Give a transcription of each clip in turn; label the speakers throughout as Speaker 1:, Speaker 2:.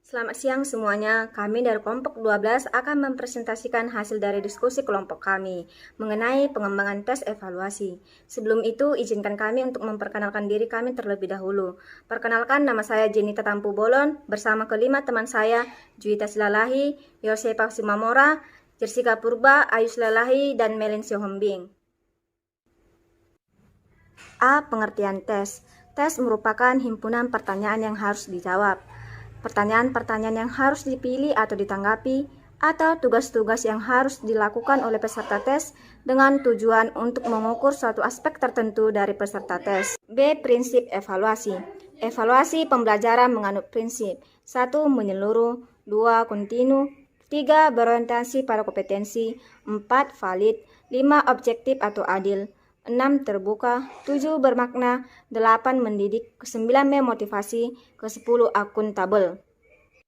Speaker 1: Selamat siang semuanya, kami dari kelompok 12 akan mempresentasikan hasil dari diskusi kelompok kami mengenai pengembangan tes evaluasi. Sebelum itu, izinkan kami untuk memperkenalkan diri kami terlebih dahulu. Perkenalkan, nama saya Jenita Tampu Bolon, bersama kelima teman saya, Juwita Silalahi, Yosepa Simamora, Jessica Purba, Ayu Silalahi, dan Melin Siohombing. A. Pengertian tes. Tes merupakan himpunan pertanyaan yang harus dijawab. Pertanyaan-pertanyaan yang harus dipilih atau ditanggapi, atau tugas-tugas yang harus dilakukan oleh peserta tes dengan tujuan untuk mengukur suatu aspek tertentu dari peserta tes. B. Prinsip evaluasi. Evaluasi pembelajaran menganut prinsip 1. Menyeluruh, 2. Kontinu, 3. Berorientasi pada kompetensi, 4. Valid, 5. Objektif atau adil, 6. Terbuka, 7. Bermakna, 8. Mendidik, 9. Memotivasi, 10. Akuntabel.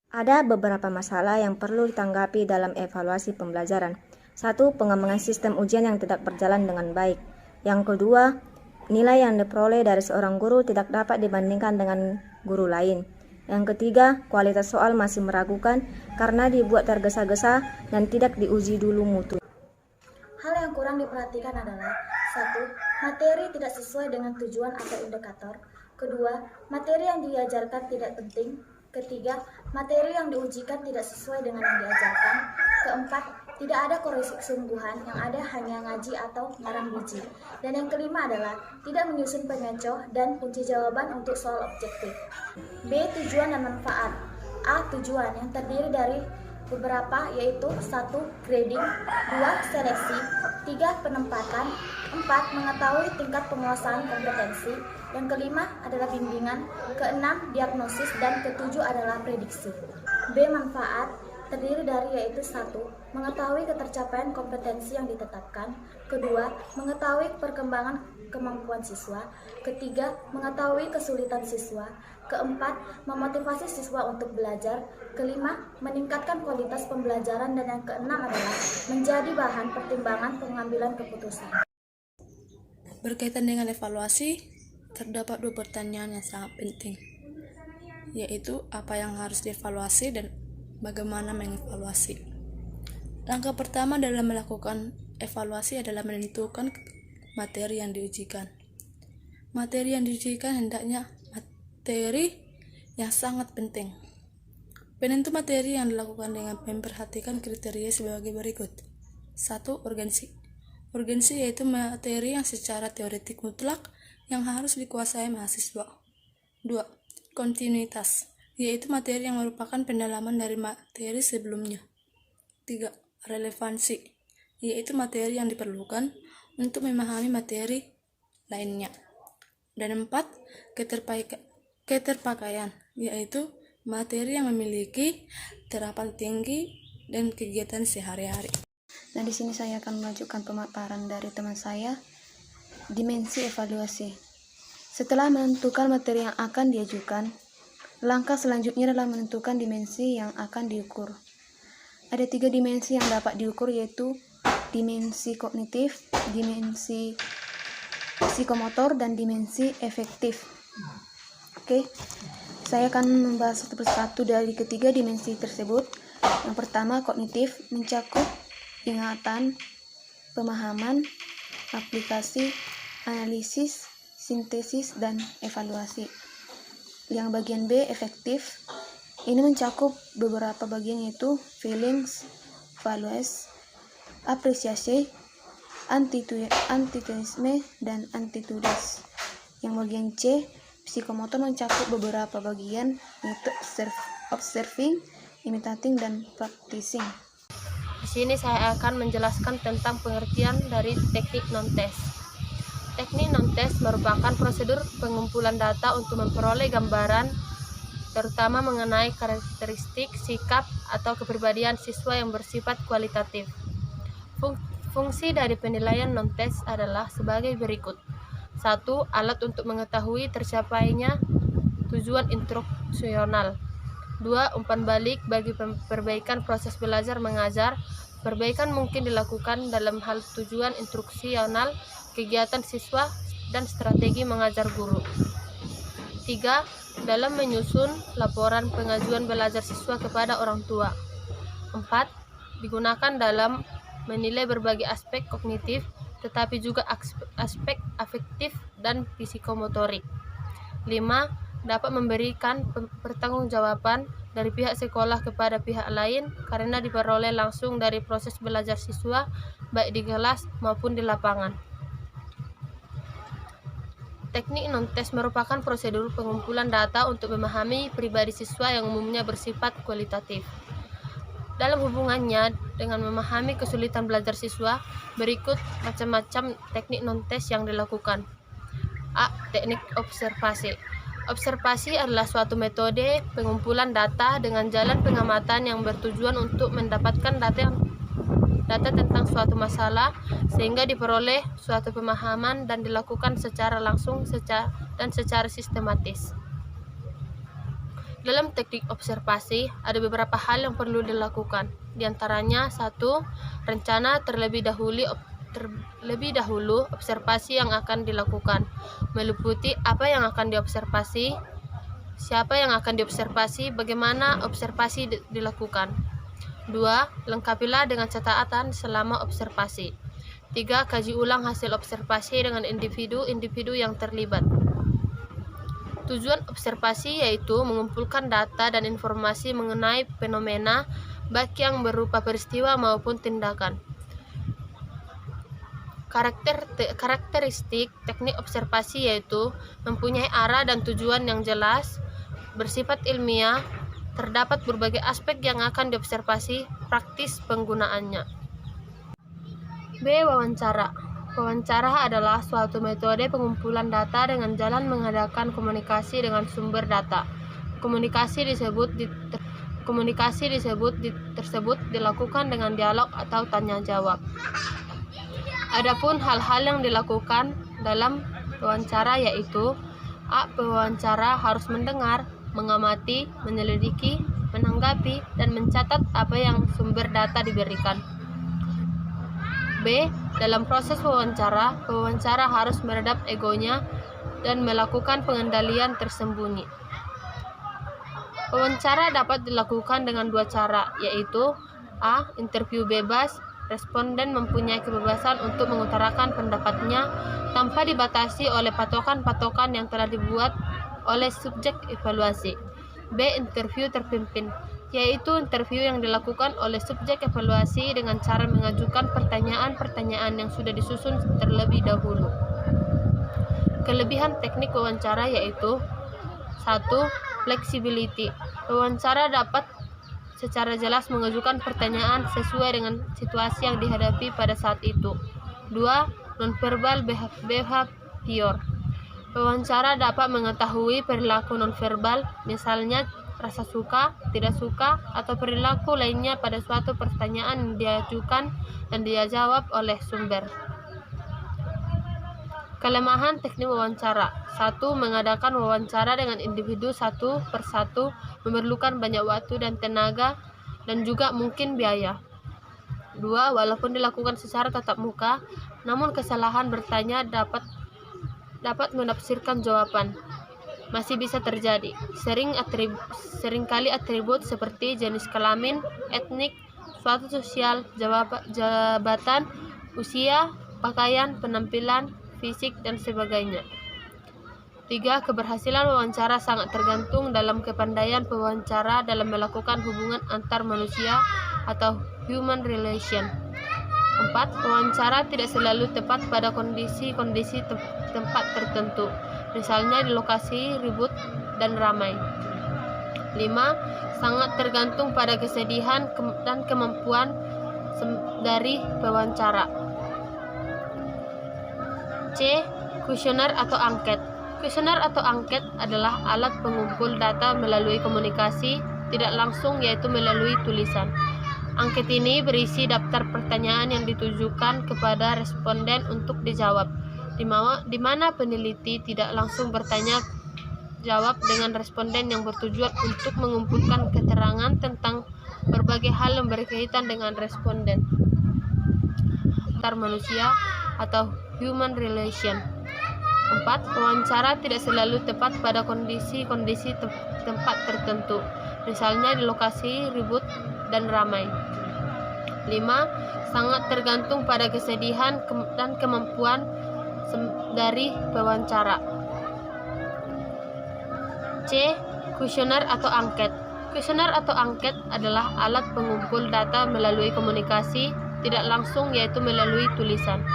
Speaker 1: Ada beberapa masalah yang perlu ditanggapi dalam evaluasi pembelajaran. 1. Pengembangan sistem ujian yang tidak berjalan dengan baik. Yang kedua, nilai yang diperoleh dari seorang guru tidak dapat dibandingkan dengan guru lain. Yang ketiga, kualitas soal masih meragukan karena dibuat tergesa-gesa dan tidak diuji dulu mutu.
Speaker 2: Hal yang kurang diperhatikan adalah 1. Materi tidak sesuai dengan tujuan atau indikator. Kedua, materi yang diajarkan tidak penting. Ketiga, materi yang diujikan tidak sesuai dengan yang diajarkan. Keempat, tidak ada koreksi kesungguhan, yang ada hanya ngaji atau ngarang biji. Dan yang kelima adalah tidak menyusun pengecoh dan kunci jawaban untuk soal objektif. B. Tujuan dan manfaat. A. Tujuan yang terdiri dari beberapa, yaitu 1. Grading, 2. Seleksi, 3. Penempatan, 4. Mengetahui tingkat penguasaan kompetensi, yang kelima adalah bimbingan, keenam diagnosis, dan ketujuh adalah prediksi. B. Manfaat terdiri dari yaitu 1. Mengetahui ketercapaian kompetensi yang ditetapkan, kedua. Mengetahui perkembangan kemampuan siswa, ketiga. Mengetahui kesulitan siswa, keempat. Memotivasi siswa untuk belajar, kelima. Meningkatkan kualitas pembelajaran, dan yang keenam adalah menjadi bahan pertimbangan pengambilan keputusan.
Speaker 3: Berkaitan dengan evaluasi, terdapat dua pertanyaan yang sangat penting, yaitu apa yang harus dievaluasi dan bagaimana mengevaluasi. Langkah pertama dalam melakukan evaluasi adalah menentukan materi yang diujikan. Materi yang diujikan hendaknya materi yang sangat penting. Penentu materi yang dilakukan dengan memperhatikan kriteria sebagai berikut. 1. Urgensi. Urgensi yaitu materi yang secara teoretik mutlak yang harus dikuasai mahasiswa. 2. Kontinuitas, yaitu materi yang merupakan pendalaman dari materi sebelumnya. 3. Relevansi, yaitu materi yang diperlukan untuk memahami materi lainnya. Dan 4. Keterpakaian, yaitu materi yang memiliki terapan tinggi dan kegiatan sehari-hari.
Speaker 4: Nah, di sini saya akan melanjutkan pemaparan dari teman saya, dimensi evaluasi. Setelah menentukan materi yang akan diajukan, langkah selanjutnya adalah menentukan dimensi yang akan diukur. Ada 3 dimensi yang dapat diukur, yaitu dimensi kognitif, dimensi psikomotor, dan dimensi efektif. Oke, saya akan membahas satu persatu dari ketiga dimensi tersebut. Yang pertama, kognitif, mencakup ingatan, pemahaman, aplikasi, analisis, sintesis, dan evaluasi. Yang bagian B, efektif, ini mencakup beberapa bagian, yaitu feelings, values, apresiasi, antituisme, dan attitudes. Yang bagian C, psikomotor, mencakup beberapa bagian, yaitu observing, imitating, dan practicing.
Speaker 5: Di sini saya akan menjelaskan tentang pengertian dari teknik non-tes. Teknik non-tes merupakan prosedur pengumpulan data untuk memperoleh gambaran terutama mengenai karakteristik, sikap, atau kepribadian siswa yang bersifat kualitatif. Fungsi dari penilaian non-tes adalah sebagai berikut. 1. Alat untuk mengetahui tercapainya tujuan instruksional. 2. Umpan balik bagi perbaikan proses belajar mengajar. Perbaikan mungkin dilakukan dalam hal tujuan instruksional, kegiatan siswa, dan strategi mengajar guru. Tiga, dalam menyusun laporan pengajuan belajar siswa kepada orang tua. 4. Digunakan dalam menilai berbagai aspek kognitif, tetapi juga aspek afektif dan psikomotorik. 5. Dapat memberikan pertanggungjawaban dari pihak sekolah kepada pihak lain karena diperoleh langsung dari proses belajar siswa, baik di kelas maupun di lapangan. Teknik non-tes merupakan prosedur pengumpulan data untuk memahami pribadi siswa yang umumnya bersifat kualitatif. Dalam hubungannya dengan memahami kesulitan belajar siswa, berikut macam-macam teknik non-tes yang dilakukan. A. Teknik observasi. Observasi adalah suatu metode pengumpulan data dengan jalan pengamatan yang bertujuan untuk mendapatkan data tentang suatu masalah sehingga diperoleh suatu pemahaman dan dilakukan secara langsung dan secara sistematis. Dalam teknik observasi ada beberapa hal yang perlu dilakukan. Di antaranya 1. Rencana terlebih dahulu observasi yang akan dilakukan, meliputi apa yang akan diobservasi, siapa yang akan diobservasi, bagaimana observasi dilakukan. 2. Lengkapilah dengan catatan selama observasi. 3. Kaji ulang hasil observasi dengan individu-individu yang terlibat. Tujuan observasi yaitu mengumpulkan data dan informasi mengenai fenomena, baik yang berupa peristiwa maupun tindakan. Karakteristik teknik observasi yaitu mempunyai arah dan tujuan yang jelas, bersifat ilmiah, terdapat berbagai aspek yang akan diobservasi, praktis penggunaannya. B. Wawancara. Wawancara adalah suatu metode pengumpulan data dengan jalan mengadakan komunikasi dengan sumber data. Komunikasi tersebut dilakukan dengan dialog atau tanya jawab. Adapun hal-hal yang dilakukan dalam wawancara yaitu A. Pewawancara harus mendengar, mengamati, menyelidiki, menanggapi, dan mencatat apa yang sumber data diberikan. B. Dalam proses wawancara, pewawancara harus meredam egonya dan melakukan pengendalian tersembunyi. Wawancara dapat dilakukan dengan dua cara, yaitu A. Interview bebas. Responden mempunyai kebebasan untuk mengutarakan pendapatnya tanpa dibatasi oleh patokan-patokan yang telah dibuat oleh subjek evaluasi. B. Interview terpimpin, yaitu interview yang dilakukan oleh subjek evaluasi dengan cara mengajukan pertanyaan-pertanyaan yang sudah disusun terlebih dahulu. Kelebihan teknik wawancara yaitu 1. Flexibility. Wawancara dapat secara jelas mengajukan pertanyaan sesuai dengan situasi yang dihadapi pada saat itu. 2. Nonverbal behavior. Wawancara dapat mengetahui perilaku nonverbal, misalnya rasa suka, tidak suka, atau perilaku lainnya pada suatu pertanyaan yang diajukan dan dijawab oleh sumber. Kelemahan teknik wawancara. 1. Mengadakan wawancara dengan individu satu persatu memerlukan banyak waktu dan tenaga dan juga mungkin biaya. 2. Walaupun dilakukan secara tatap muka, namun kesalahan bertanya dapat menafsirkan jawaban masih bisa terjadi. Seringkali atribut seperti jenis kelamin, etnik, suatu sosial, jabatan, usia, pakaian, penampilan, fisik, dan sebagainya. 3. Keberhasilan wawancara sangat tergantung dalam kepandaian pewawancara dalam melakukan hubungan antar manusia atau human relation. 4. Wawancara tidak selalu tepat pada kondisi tempat tertentu, misalnya di lokasi ribut dan ramai. 5. Sangat tergantung pada kesedihan dan kemampuan dari pewawancara. C. Kuesioner atau angket. Kuesioner atau angket adalah alat pengumpul data melalui komunikasi tidak langsung, yaitu melalui tulisan. Angket ini berisi daftar pertanyaan yang ditujukan kepada responden untuk dijawab, di mana peneliti tidak langsung bertanya jawab dengan responden yang bertujuan untuk mengumpulkan keterangan tentang berbagai hal yang berkaitan dengan responden antar manusia atau human relation. 4. Wawancara tidak selalu tepat pada kondisi-kondisi tempat tertentu, misalnya di lokasi ribut dan ramai. 5. Sangat tergantung pada kesedihan dan kemampuan dari pewawancara. C. Kuesioner atau angket. Kuesioner atau angket adalah alat pengumpul data melalui komunikasi tidak langsung, yaitu melalui tulisan.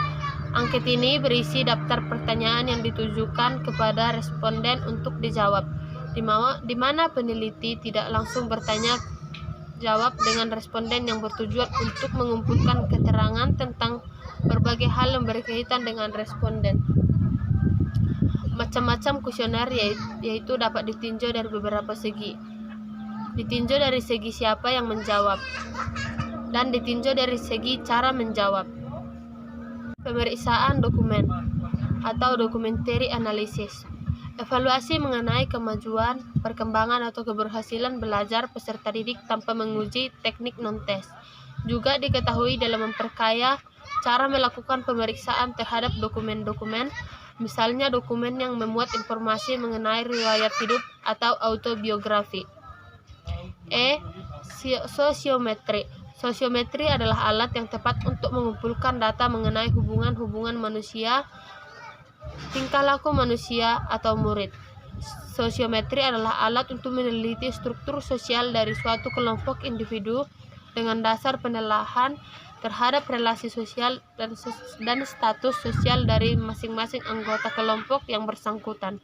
Speaker 5: Angket ini berisi daftar pertanyaan yang ditujukan kepada responden untuk dijawab, di mana peneliti tidak langsung bertanya jawab dengan responden yang bertujuan untuk mengumpulkan keterangan tentang berbagai hal yang berkaitan dengan responden. Macam-macam kuesioner yaitu dapat ditinjau dari beberapa segi. Ditinjau dari segi siapa yang menjawab, dan ditinjau dari segi cara menjawab. Pemeriksaan dokumen atau documentary analysis. Evaluasi mengenai kemajuan, perkembangan atau keberhasilan belajar peserta didik tanpa menguji teknik non-tes. Juga diketahui dalam memperkaya cara melakukan pemeriksaan terhadap dokumen-dokumen, misalnya dokumen yang memuat informasi mengenai riwayat hidup atau autobiografi. Sosiometri. Sosiometri adalah alat yang tepat untuk mengumpulkan data mengenai hubungan-hubungan manusia, tingkah laku manusia, atau murid. Sosiometri adalah alat untuk meneliti struktur sosial dari suatu kelompok individu dengan dasar penelaahan terhadap relasi sosial dan status sosial dari masing-masing anggota kelompok yang bersangkutan.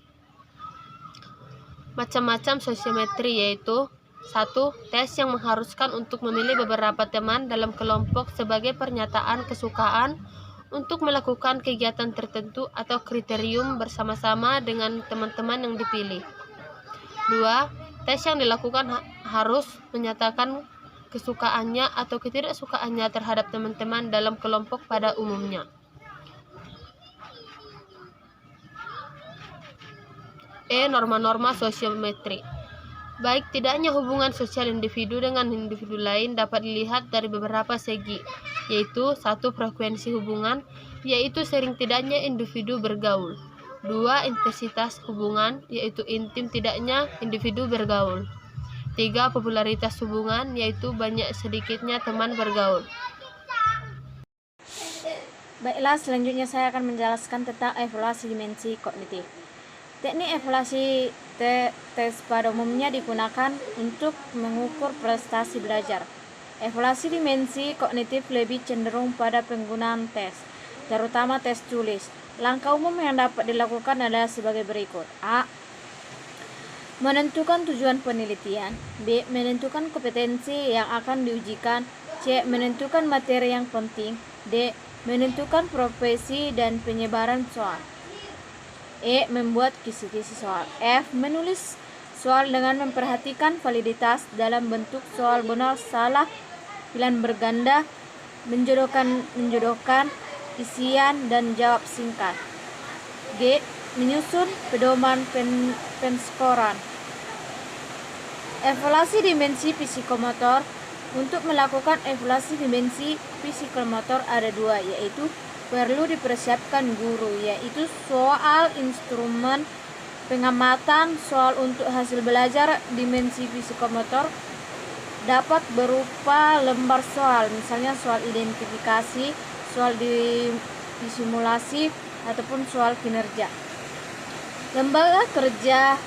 Speaker 5: Macam-macam sosiometri yaitu: 1. Tes yang mengharuskan untuk memilih beberapa teman dalam kelompok sebagai pernyataan kesukaan untuk melakukan kegiatan tertentu atau kriterium bersama-sama dengan teman-teman yang dipilih. 2. Tes yang dilakukan harus menyatakan kesukaannya atau ketidaksukaannya terhadap teman-teman dalam kelompok pada umumnya. Norma-norma sosiometri. Baik tidaknya hubungan sosial individu dengan individu lain dapat dilihat dari beberapa segi, yaitu 1. Frekuensi hubungan, yaitu sering tidaknya individu bergaul. 2. Intensitas hubungan, yaitu intim tidaknya individu bergaul. 3. Popularitas hubungan, yaitu banyak sedikitnya teman bergaul.
Speaker 1: Baiklah, selanjutnya saya akan menjelaskan tentang evaluasi dimensi kognitif. Teknik evaluasi tes pada umumnya digunakan untuk mengukur prestasi belajar. Evaluasi dimensi kognitif lebih cenderung pada penggunaan tes, terutama tes tulis. Langkah umum yang dapat dilakukan adalah sebagai berikut. A. Menentukan tujuan penelitian. B. Menentukan kompetensi yang akan diujikan. C. Menentukan materi yang penting. D. Menentukan profesi dan penyebaran soal. E. Membuat kisi-kisi soal. F. Menulis soal dengan memperhatikan validitas dalam bentuk soal benar salah, pilihan berganda, menjodohkan, isian dan jawab singkat. G. Menyusun pedoman penskoran. Evaluasi dimensi psikomotor. Untuk melakukan evaluasi dimensi psikomotor ada 2, yaitu perlu dipersiapkan guru, yaitu soal instrumen pengamatan. Soal untuk hasil belajar dimensi psikomotor dapat berupa lembar soal, misalnya soal identifikasi, soal disimulasi, ataupun soal kinerja. Lembaga kerja,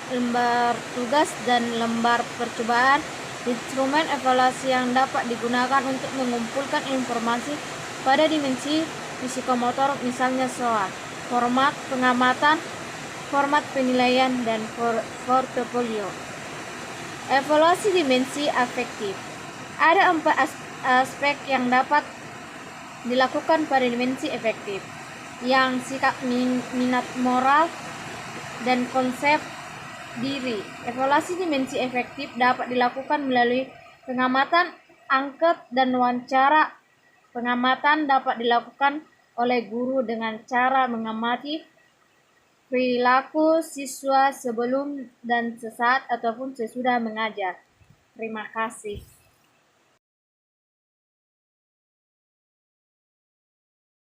Speaker 1: lembar tugas, dan lembar percobaan. Instrumen evaluasi yang dapat digunakan untuk mengumpulkan informasi pada dimensi psikomotor, misalnya soal, format pengamatan, format penilaian, dan portofolio. Evaluasi dimensi afektif. Ada 4 aspek yang dapat dilakukan pada dimensi efektif, yang sikap, minat moral, dan konsep diri. Evaluasi dimensi efektif dapat dilakukan melalui pengamatan, angket, dan wawancara. Pengamatan dapat dilakukan oleh guru dengan cara mengamati perilaku siswa sebelum dan sesaat ataupun sesudah mengajar. Terima kasih.